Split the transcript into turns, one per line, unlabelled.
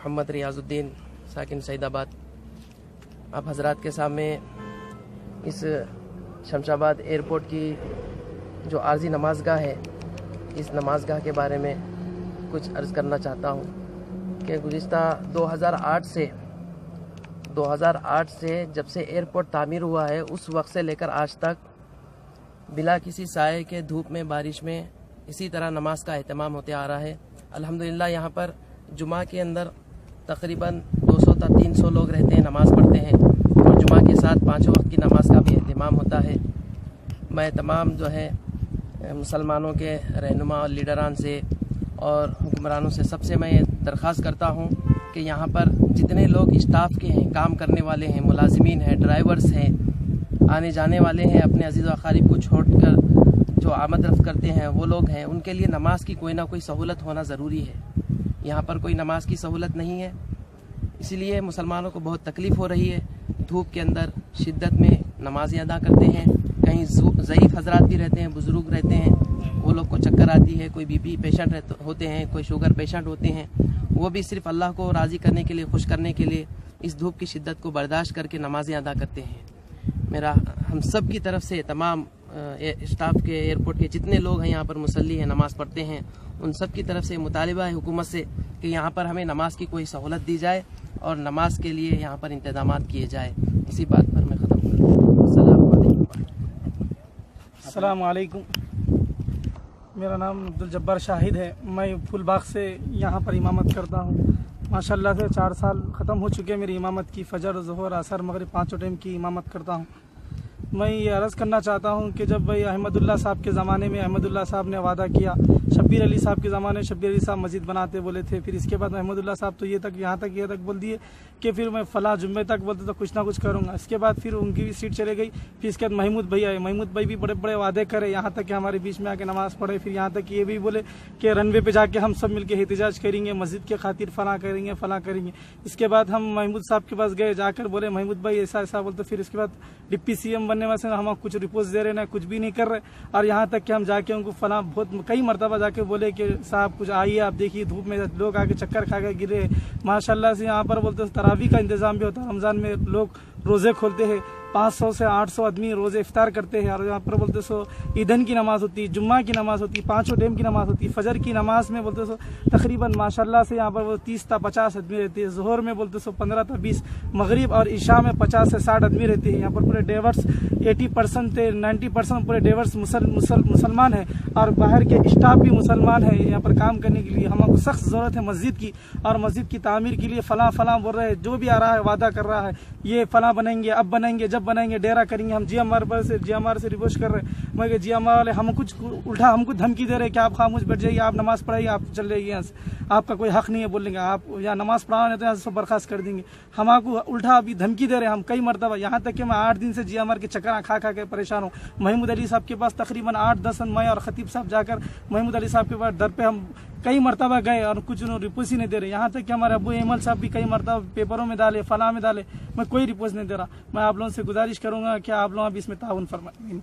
محمد ریاض الدین ساکن سعید آباد. آپ حضرات کے سامنے اس شمس آباد ایئرپورٹ کی جو عارضی نماز گاہ ہے اس نماز گاہ کے بارے میں کچھ عرض کرنا چاہتا ہوں کہ گزشتہ 2008 سے جب سے ایئرپورٹ تعمیر ہوا ہے اس وقت سے لے کر آج تک بلا کسی سائے کے دھوپ میں بارش میں اسی طرح نماز کا اہتمام ہوتے آ رہا ہے. الحمدللہ یہاں پر جمعہ کے اندر تقریباً 200 تا 300 لوگ رہتے ہیں, نماز پڑھتے ہیں اور جمعہ کے ساتھ 5 وقت کی نماز کا بھی اہتمام ہوتا ہے. میں تمام جو ہے مسلمانوں کے رہنما اور لیڈران سے اور حکمرانوں سے سب سے میں درخواست کرتا ہوں کہ یہاں پر جتنے لوگ اسٹاف کے ہیں, کام کرنے والے ہیں, ملازمین ہیں, ڈرائیورز ہیں, آنے جانے والے ہیں, اپنے عزیز و اقارب کو چھوڑ کر جو آمد رفت کرتے ہیں وہ لوگ ہیں, ان کے لیے نماز کی کوئی نہ کوئی سہولت ہونا ضروری ہے. یہاں پر کوئی نماز کی سہولت نہیں ہے, اسی لیے مسلمانوں کو بہت تکلیف ہو رہی ہے. دھوپ کے اندر شدت میں نمازیں ادا کرتے ہیں. کہیں ضعیف حضرات بھی رہتے ہیں, بزرگ رہتے ہیں, وہ لوگ کو چکر آتی ہے, کوئی بی پی پیشنٹ ہوتے ہیں, کوئی شوگر پیشنٹ ہوتے ہیں, وہ بھی صرف اللہ کو راضی کرنے کے لیے, خوش کرنے کے لیے اس دھوپ کی شدت کو برداشت کر کے نمازیں ادا کرتے ہیں. میرا ہم سب کی طرف سے تمام اسٹاف کے ایئرپورٹ کے جتنے لوگ ہیں یہاں پر مصلی ہیں, نماز پڑھتے ہیں, ان سب کی طرف سے مطالبہ ہے حکومت سے کہ یہاں پر ہمیں نماز کی کوئی سہولت دی جائے اور نماز کے لیے یہاں پر انتظامات کیے جائے. اسی بات پر میں ختم کروں. السلام علیکم.
السلام علیکم. میرا نام عبدالجبار شاہد ہے. میں پھول باغ سے یہاں پر امامت کرتا ہوں. ماشاءاللہ سے 4 سال ختم ہو چکے میری امامت کی. فجر, ظہر, عصر, مغرب 5 ٹائم کی امامت کرتا ہوں. میں یہ عرض کرنا چاہتا ہوں کہ جب بھائی احمد اللہ صاحب کے زمانے میں احمد اللہ صاحب نے وعدہ کیا, شبیر علی صاحب کے زمانے میں شبیر علی صاحب مسجد بناتے بولے تھے, پھر اس کے بعد احمد اللہ صاحب تو یہاں تک بول دیے کہ پھر میں فلاں جمعے تک بولتے تو کچھ نہ کچھ کروں گا. اس کے بعد پھر ان کی بھی سیٹ چلے گئی. پھر اس کے بعد محمود بھائی آئے. محمود بھائی بھی بڑے بڑے وعدے کرے, یہاں تک کہ ہمارے بیچ میں آ کے نماز پڑھے. پھر یہاں تک یہ بھی بولے کہ رن وے پہ جا کے ہم سب مل کے احتجاج کریں گے, مسجد کے خاطر فلاں کریں گے. اس کے بعد ہم محمود صاحب کے پاس گئے, جا کر بولے محمود بھائی ایسا بولتے. پھر اس کے بعد ڈپٹی سی ایم بننے والے ہم کچھ رپورٹ دے رہے ہیں, کچھ بھی نہیں کر رہے. اور یہاں تک کہ ہم جا کے ان کو فلاں کئی مرتبہ جا کے بولے کہ صاحب کچھ آئیے, آپ دیکھیے دھوپ میں لوگ آ کے چکر کھا کے گرے. ماشاءاللہ سے یہاں پر بولتے تراویح کا انتظام بھی ہوتا ہے. رمضان میں لوگ روزے کھولتے ہیں, 500 سے 800 آدمی روزے افطار کرتے ہیں. اور یہاں پر بولتے سو عیدن کی نماز ہوتی ہے, جمعہ کی نماز ہوتی ہے, 5 ٹائم کی نماز ہوتی ہے. فجر کی نماز میں بولتے سو تقریباً ماشاءاللہ سے یہاں پر وہ 30 تا 50 آدمی رہتے ہیں. ظہر میں بولتے سو 15 تا 20, مغرب اور عشاء میں 50 سے 60 آدمی رہتے ہیں. یہاں پر پورے ڈیورس 80% سے 90% پورے ڈیورس مسلمان ہیں, اور باہر کے اسٹاف بھی مسلمان ہیں. یہاں پر کام کرنے کے لیے ہم کو سخت ضرورت ہے مسجد کی, اور مسجد کی تعمیر کے لیے فلاں بول رہے ہیں. جو بھی آ رہا ہے وعدہ کر رہا ہے یہ فلاں بنائیں گے, اب بنائیں گے, جب بنائیں گے ڈیرا کریں گے. ہم جی ایم آر سے ریکویسٹ کر رہے ہیں, مگر جی ایم آر والے ہم کچھ الٹا ہم کو دھمکی دے رہے ہیں کہ آپ خاموش بیٹھ جائیے, آپ نماز پڑھائیے, آپ چل جائیے یہاں سے, آپ کا کوئی حق نہیں ہے بولنے کا, آپ یہاں نماز پڑھانا ہے تو یہاں سے برخاست کر دیں گے. ہم آپ کو الٹا ابھی دھمکی دے رہے ہیں. ہم کئی مرتبہ, یہاں تک کہ میں 8 دن سے جی ایم آر کے چکر کھا کے پریشان ہوں. محمود علی صاحب کے پاس تقریباً 8-10 میں اور خطیب صاحب جا کر محمود علی صاحب کے پاس در پہ ہم کئی مرتبہ گئے اور کچھ رپورٹ ہی نہیں دے رہے. یہاں تک کہ ہمارے ابو ایمل صاحب بھی کئی مرتبہ پیپروں میں ڈالے, فلاں میں ڈالے, میں کوئی رپورٹ نہیں دے رہا. میں آپ لوگوں سے گزارش کروں گا کہ آپ لوگ اب اس میں تعاون فرمائیں.